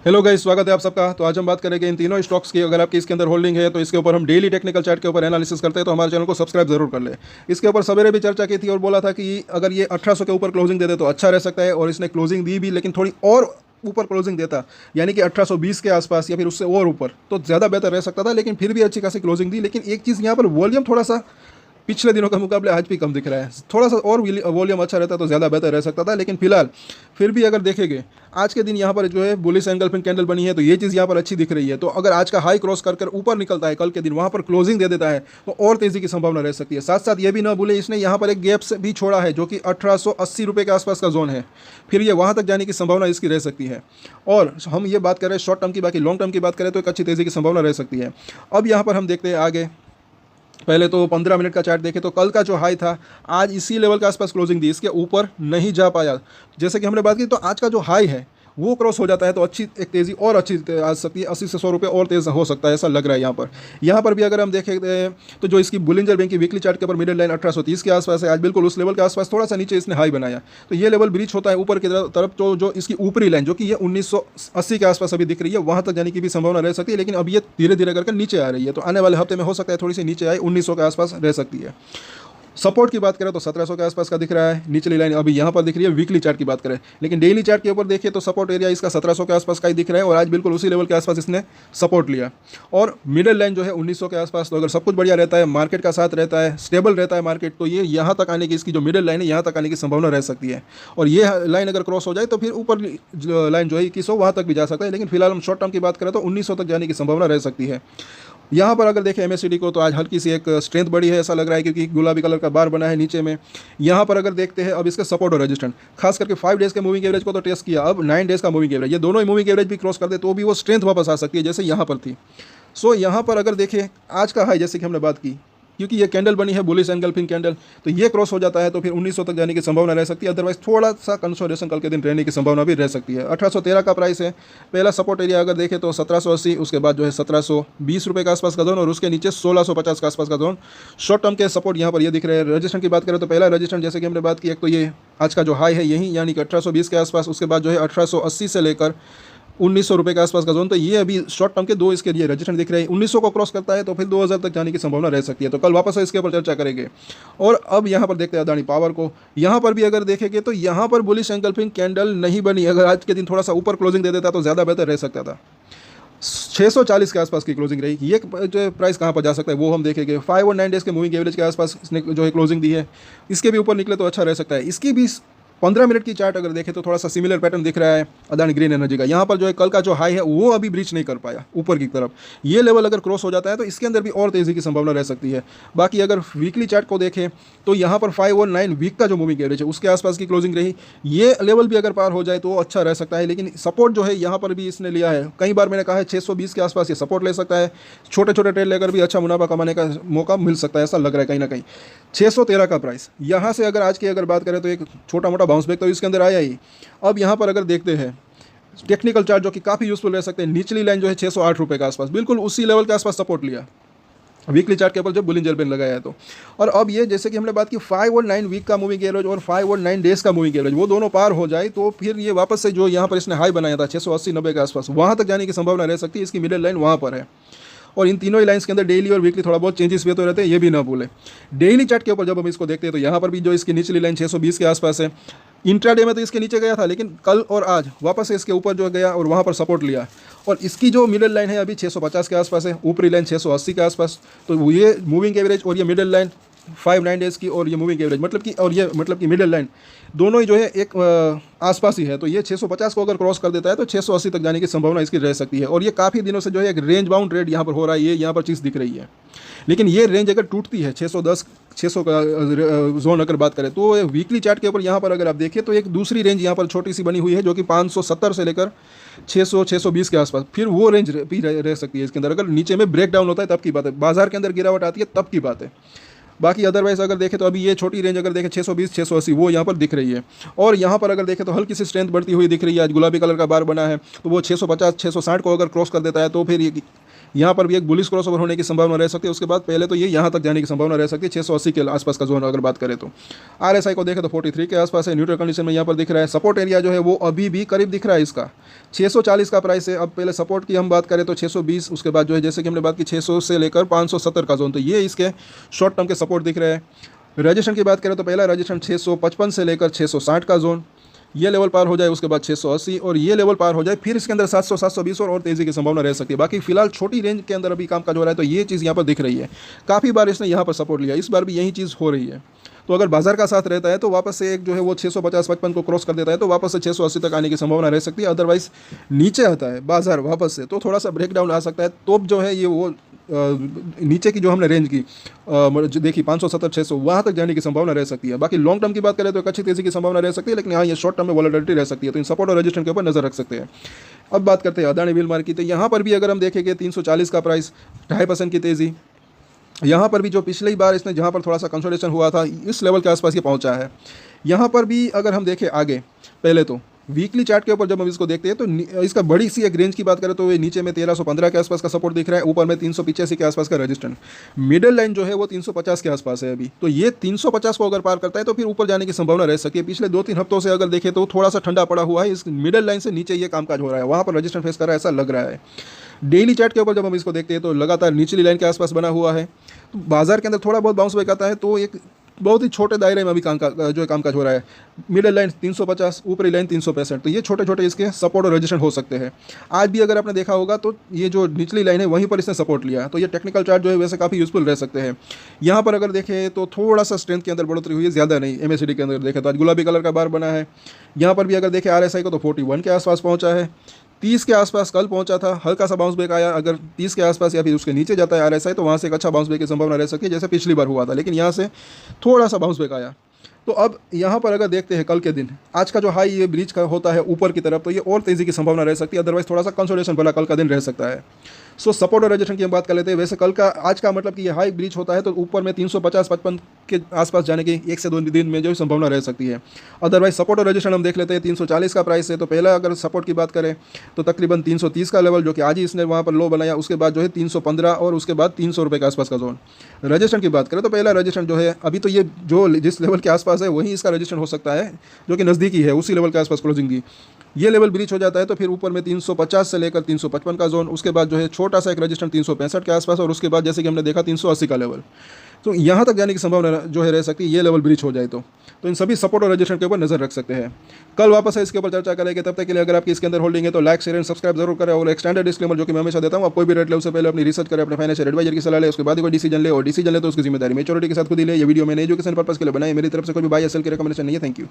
Hello guys, स्वागत है आप सबका। तो आज हम बात करेंगे इन तीनों स्टॉक्स की। अगर आपकी इसके अंदर होल्डिंग है तो इसके ऊपर हम डेली टेक्निकल चार्ट के ऊपर एनालिसिस करते हैं, तो हमारे चैनल को सब्सक्राइब जरूर कर ले। इसके ऊपर सवेरे भी चर्चा की थी और बोला था कि अगर ये 1800 के ऊपर क्लोजिंग दे दे तो अच्छा रह सकता है, और इसने क्लोजिंग दी भी, लेकिन थोड़ी और ऊपर क्लोजिंग देता, यानी कि 1820 के आसपास या फिर उससे और ऊपर, तो ज़्यादा बेहतर रह सकता था। लेकिन फिर भी अच्छी खासी क्लोजिंग दी। लेकिन एक चीज़ यहाँ पर वॉल्यूम थोड़ा सा पिछले दिनों के मुकाबले आज भी कम दिख रहा है। थोड़ा सा और वॉल्यूम अच्छा रहता तो ज़्यादा बेहतर रह सकता था। लेकिन फिलहाल फिर भी अगर देखेंगे आज के दिन यहाँ पर जो है बुलिश एंगल्फिंग कैंडल बनी है, तो ये चीज़ यहाँ पर अच्छी दिख रही है। तो अगर आज का हाई क्रॉस कर कर ऊपर निकलता है कल के दिन, वहाँ पर क्लोजिंग दे देता है, तो और तेज़ी की संभावना रह सकती है। साथ साथ ये भी ना भूले, इसने यहाँ पर एक गैप से भी छोड़ा है जो कि 1880 रुपये के आसपास का जोन है। फिर ये वहाँ तक जाने की संभावना इसकी रह सकती है। और हम ये बात करें शॉर्ट टर्म की, बाकी लॉन्ग टर्म की बात करें तो एक अच्छी तेज़ी की संभावना रह सकती है। अब यहाँ पर हम देखते हैं आगे। पहले तो 15 मिनट का चार्ट देखें तो कल का जो हाई था आज इसी लेवल के आसपास क्लोजिंग दी, इसके ऊपर नहीं जा पाया। जैसे कि हमने बात की, तो आज का जो हाई है वो क्रॉस हो जाता है तो अच्छी एक तेज़ी और अच्छी आ सकती है। 80 से 100 रुपये और तेज़ हो सकता है, ऐसा लग रहा है यहाँ पर भी अगर हम देखें तो जो इसकी बुलिंजर बैंक की वीकली चार्ट के ऊपर मिडिल लाइन 1830 के आसपास है। आज बिल्कुल उस लेवल के आसपास, थोड़ा सा नीचे इसने हाई बनाया, तो ये लेवल ब्रीच होता है ऊपर की तरफ। तो जो इसकी ऊपरी लाइन जो कि ये 1980 के आसपास अभी दिख रही है, वहाँ तक जाने की भी संभावना रह सकती है। लेकिन अब ये धीरे धीरे करके नीचे आ रही है, तो आने वाले हफ्ते में हो सकता है थोड़ी सी नीचे आए, 1900 के आसपास रह सकती है। सपोर्ट की बात करें तो 1700 के आसपास का दिख रहा है। निचली लाइन अभी यहाँ पर दिख रही है वीकली चार्ट की बात करें, लेकिन डेली चार्ट के ऊपर देखिए तो सपोर्ट एरिया इसका 1700 के आसपास का ही दिख रहा है, और आज बिल्कुल उसी लेवल के आसपास इसने सपोर्ट लिया। और मिडिल लाइन जो है 1900 के आसपास। तो अगर सब कुछ बढ़िया रहता है, मार्केट का साथ रहता है, स्टेबल रहता है मार्केट, तो ये यहाँ तक आने की, इसकी जो मिडिल लाइन है यहाँ तक आने की संभावना रह सकती है। और ये लाइन अगर क्रॉस हो जाए तो फिर ऊपर लाइन जो है 2100 वहाँ तक भी जा सकता है। लेकिन फिलहाल हम शॉर्ट टर्म की बात करें तो 1900 तक जाने की संभावना रह सकती है। यहाँ पर अगर देखें MACD को, तो आज हल्की सी एक स्ट्रेंथ बढ़ी है, ऐसा लग रहा है, क्योंकि गुलाबी कलर का बार बना है नीचे में। यहाँ पर अगर देखते हैं अब इसके सपोर्ट और रेजिस्टेंस, खास करके 5 डेज़ के मूविंग एवरेज को तो टेस्ट किया, अब 9 डेज़ का मूविंग एवरेज, ये दोनों ही मूविंग एवरेज भी क्रॉस कर दे तो भी वो स्ट्रेंथ वापस आ सकती है जैसे यहाँ पर थी। सो यहाँ पर अगर देखें आज का हाई, जैसे कि हमने बात की, क्योंकि ये कैंडल बनी है बुलिश एंगल्फिंग कैंडल, तो ये क्रॉस हो जाता है तो फिर 1900 तक जाने की संभावना रह सकती है। अदरवाइज थोड़ा सा कंसोलिडेशन कल के दिन रहने की संभावना भी रह सकती है। 1813 का प्राइस है। पहला सपोर्ट एरिया अगर देखें तो 1780, उसके बाद जो है 1720 रुपये के आसपास का जोन, और उसके नीचे 1650 के आसपास का जोन। शॉर्ट टर्म के सपोर्ट यहाँ पर ये दिख रहे हैं। रजिस्टेंस की बात करें तो पहला रजिस्टेंस, जैसे कि हमने बात की, एक तो ये आज का जो हाई है यही, यानी कि 1820 के आसपास। उसके बाद जो है 1880 से लेकर 1900 रुपये के आसपास का जोन। तो ये अभी शॉर्ट टर्म के दो इसके लिए रजिस्टेंस दिख रहे हैं। 1900 को क्रॉस करता है तो फिर 2000 तक जाने की संभावना रह सकती है। तो कल वापस इसके ऊपर चर्चा करेंगे। और अब यहाँ पर देखते हैं अदानी पावर को। यहाँ पर भी अगर देखेंगे तो यहाँ पर बुलिश एंगल्फिंग कैंडल नहीं बनी। अगर आज के दिन थोड़ा सा ऊपर क्लोजिंग दे देता तो ज़्यादा बेहतर रह सकता था। 640 के आसपास की क्लोजिंग रही। ये जो प्राइस कहाँ पर जा सकता है वो हम देखेंगे। 5 और 9 डेज़ के मूविंग एवरेज के आसपास इसने जो है क्लोजिंग दी है, इसके भी ऊपर निकले तो अच्छा रह सकता है। इसकी भी 15 मिनट की चार्ट अगर देखें तो थोड़ा सा सिमिलर पैटर्न दिख रहा है अदानी ग्रीन एनर्जी का। यहाँ पर जो है कल का जो हाई है वो अभी ब्रीच नहीं कर पाया ऊपर की तरफ। ये लेवल अगर क्रॉस हो जाता है तो इसके अंदर भी और तेज़ी की संभावना रह सकती है। बाकी अगर वीकली चार्ट को देखें तो यहाँ पर 5 और 9 वीक का जो मूविंग एवरेज है उसके आसपास की क्लोजिंग रही। ये लेवल भी अगर पार हो जाए तो अच्छा रह सकता है। लेकिन सपोर्ट जो है यहाँ पर भी इसने लिया है। कई बार मैंने कहा है 620 के आसपास ये सपोर्ट ले सकता है। छोटे छोटे ट्रेड लेकर भी अच्छा मुनाफा कमाने का मौका मिल सकता है, ऐसा लग रहा है कहीं ना कहीं। 613 का प्राइस यहाँ से अगर आज की अगर बात करें तो एक छोटा मोटा बाउंस बैक तो इसके अंदर आया ही। अब यहाँ पर अगर देखते हैं टेक्निकल चार्ट जो कि काफ़ी यूजफुल रह सकते हैं, निचली लाइन जो है 608 रुपये के आसपास, बिल्कुल उसी लेवल के आसपास सपोर्ट लिया वीकली चार्ट के ऊपर जब बुलिंजर बैंड लगाया है तो। और अब ये जैसे कि हमने बात की 5 और 9 वीक का मूविंग एवरेज और 5 और 9 डेज़ का मूविंग एवरेज, वो दोनों पार हो जाए तो फिर ये वापस से जो यहाँ पर इसने हाई बनाया था 680-90 के आसपास, वहाँ तक जाने की संभावना रह सकती है। इसकी मिडिल लाइन वहाँ पर है। और इन तीनों ही लाइन्स के अंदर डेली और वीकली थोड़ा बहुत चेंजेस भी तो रहते हैं, ये भी ना भूलें। डेली चार्ट के ऊपर जब हम इसको देखते हैं तो यहाँ पर भी जो इसकी निचली लाइन 620 के आसपास है। इंट्राडे में तो इसके नीचे गया था, लेकिन कल और आज वापस से इसके ऊपर जो गया और वहाँ पर सपोर्ट लिया। और इसकी जो मिडिल लाइन है अभी 650 के आसपास है, ऊपरी लाइन 680 के आसपास। तो ये मूविंग एवरेज और ये मिडिल लाइन 5-9 डेज़ की और ये मूविंग एवरेज मतलब कि मिडिल लाइन दोनों ही जो है एक आसपास ही है। तो ये 650 को अगर क्रॉस कर देता है तो 680 तक जाने की संभावना इसकी रह सकती है। और ये काफ़ी दिनों से जो है एक रेंज बाउंड ट्रेड यहाँ पर हो रहा है, ये यहाँ पर चीज़ दिख रही है। लेकिन ये रेंज अगर टूटती है 600 का जोन अगर बात करें तो वीकली चार्ट के ऊपर यहाँ पर अगर आप देखिए तो एक दूसरी रेंज यहाँ पर छोटी सी बनी हुई है जो कि 570 से लेकर 600-620 के आसपास, फिर वो रेंज भी रह सकती है इसके अंदर। अगर नीचे में ब्रेक डाउन होता है तब की बात है, बाजार के अंदर गिरावट आती है तब की बात है। बाकी अदरवाइज अगर देखें तो अभी ये छोटी रेंज अगर देखें 620-680 वो यहाँ पर दिख रही है। और यहाँ पर अगर देखें तो हल्की सी स्ट्रेंथ बढ़ती हुई दिख रही है। आज गुलाबी कलर का बार बना है तो वो 650-660 को अगर क्रॉस कर देता है तो फिर यहाँ पर भी एक बुलिश क्रॉसओवर होने की संभावना रह सकती है। उसके बाद पहले तो ये यहाँ तक जाने की संभावना रह सकती है 680 के आसपास का जोन अगर बात करें तो। RSI को देखें तो 43 के आसपास है, न्यूट्रल कंडीशन में यहाँ पर दिख रहा है। सपोर्ट एरिया जो है वो अभी भी करीब दिख रहा है इसका 640 का प्राइस है। अब पहले सपोर्ट की हम बात करें तो 620, उसके बाद जो है जैसे कि हमने बात की 600 से लेकर 570 का जोन, तो ये इसके शॉर्ट टर्म के सपोर्ट दिख रहे हैं। रजिस्ट्रेशन की बात करें तो पहला रजिस्ट्रेशन 655 से लेकर 660 का जोन, ये लेवल पार हो जाए उसके बाद 680 और ये लेवल पार हो जाए फिर इसके अंदर 700 720 और तेज़ी की संभावना रह सकती है। बाकी फिलहाल छोटी रेंज के अंदर अभी कामकाज हो रहा है, तो ये चीज़ यहाँ पर दिख रही है। काफ़ी बार इसने यहाँ पर सपोर्ट लिया, इस बार भी यही चीज़ हो रही है। तो अगर बाजार का साथ रहता है तो वापस से एक जो है वो 650-55 को क्रॉस कर देता है तो वापस से 680 तक आने की संभावना रह सकती है। अदरवाइज नीचे आता है बाजार वापस से तो थोड़ा सा ब्रेकडाउन आ सकता है। तो जो है ये वो नीचे की जो हमने रेंज की जो देखी 570-600 वहाँ तक जाने की संभावना रह सकती है। बाकी लॉन्ग टर्म की बात करें तो एक अच्छी तेज़ी की संभावना रह सकती है, लेकिन हाँ ये शॉर्ट टर्म में वॉलेटिलिटी रह सकती है। तो इन सपोर्ट और रजिस्ट्रेशन के ऊपर नजर रख सकते हैं। अब बात करते हैं अदानी व्हील मार्केट। तो यहाँ पर भी अगर हम देखेंगे 340 का प्राइस, 2.5% की तेज़ी। यहाँ पर भी जो पिछली बार इसने जहाँ पर थोड़ा सा कंसोलिडेशन हुआ था इस लेवल के आसपास ये पहुँचा है। यहाँ पर भी अगर हम देखें आगे, पहले तो वीकली चार्ट के ऊपर जब हम इसको देखते हैं तो इसका बड़ी सी एक रेंज की बात करें तो ये नीचे में 1315 के आसपास का सपोर्ट दिख रहा है, ऊपर में 385 के आसपास का रजिस्टेंस। मिडिल लाइन जो है वो 350 के आसपास है अभी, तो ये 350 को अगर पार करता है तो फिर ऊपर जाने की संभावना रह सकती है। पिछले 2-3 हफ्तों से अगर देखें तो थोड़ा सा ठंडा पड़ा हुआ है, इस मिडिल लाइन से नीचे ये कामकाज हो रहा है, वहाँ पर रजिस्टेंस फेस कर रहा है ऐसा लग रहा है। डेली चार्ट के ऊपर जब हम इसको देखते हैं तो लगातार निचली लाइन के आसपास बना हुआ है। तो बाजार के अंदर थोड़ा बहुत बाउंस बैक आता है तो एक बहुत ही छोटे दायरे में अभी कामकाज हो रहा है। मिडिल लाइन 350, ऊपरी लाइन 365, तो ये छोटे छोटे इसके सपोर्ट और रजिस्टेंस हो सकते हैं। आज भी अगर आपने देखा होगा तो ये जो निचली लाइन है वहीं पर इसने सपोर्ट लिया, तो ये टेक्निकल चार्ट जो है वैसे काफ़ी यूजफुल रह सकते हैं। यहाँ पर अगर देखें तो थोड़ा सा स्ट्रेंथ के अंदर बढ़ोतरी हुई है, ज़्यादा नहीं। MACD के अंदर देखें तो आज गुलाबी कलर का बार बना है। यहाँ पर भी अगर देखें RSI को तो 41 के आसपास पहुँचा है, 30 के आसपास कल पहुंचा था, हल्का सा बाउंस बैक आया। अगर 30 के आसपास या फिर उसके नीचे जाता है RSI तो वहाँ से एक अच्छा बाउंस बैक की संभावना रह सकती है जैसे पिछली बार हुआ था, लेकिन यहाँ से थोड़ा सा बाउंस बैक आया। तो अब यहाँ पर अगर देखते हैं कल के दिन, आज का जो हाई ये ब्रीच का होता है ऊपर की तरफ, तो ये और तेज़ी की संभावना रह सकती है। अदरवाइज थोड़ा सा कंसोलिडेशन वाला कल का दिन रह सकता है। सो सपोर्ट और रजिस्ट्रेशन की हम बात कर लेते हैं। वैसे कल का आज का मतलब कि ये हाई ब्रीच होता है तो ऊपर में 350-55 के आसपास जाने की 1 से 2 दिन में जो संभावना रह सकती है। अदरवाइज सपोर्ट और रजिस्ट्रेशन हम देख लेते हैं। 340 का प्राइस है, तो पहला अगर सपोर्ट की बात करें तो तकरीबन 330 का लेवल जो कि आज ही इसने वहाँ पर लो बनाया, उसके बाद जो है 315 और उसके बाद 300 रुपये के आसपास का जोन। रजिस्ट्रेशन की बात करें तो पहला रजिस्ट्रेशन जो है अभी तो ये जो जिस लेवल के आसपास है वहीं इसका रजिस्ट्रेशन हो सकता है, जो कि नज़दीकी है उसी लेवल के आसपास क्लोजिंग की। ये लेवल ब्रीच हो जाता है तो फिर ऊपर में 350 से लेकर 355 का जोन, उसके बाद जो है छोटा सा एक रजिस्ट्रेशन 365 के आसपास, और उसके बाद जैसे कि हमने देखा 380 का लेवल। तो यहाँ तक जाने की संभावना जो है रह सकती है ये लेवल ब्रीच हो जाए तो इन सभी सपोर्ट और रजिस्ट्रेशन के ऊपर नजर रख सकते हैं। कल वापस है इसके ऊपर चर्चा करेंगे। तब तक के लिए अगर आपकी इसके अंदर होल्डिंग है तो लाइक, शेयर एंड सब्सक्राइब जरूर करें। और एक स्टैंडर्ड डिस्क्लेमर जो कि मैं हमेशा देता हूँ, आप कोई भी रेट ले उससे पहले अपनी रिसर्च करें, अपने फाइनेंशियल एडवाइजर की सलाह ले, उसके बाद कोई डिसीजन ले, और डिसीजन ले तो उसकी जिम्मेदारी मेच्योरिटी के साथ खुद ही ले। ये वीडियो मैंने एजुकेशन पर्पस के लिए बनाई, मेरी तरफ से कोई भी बाय या सेल की रिकमेंडेशन नहीं है। Thank you.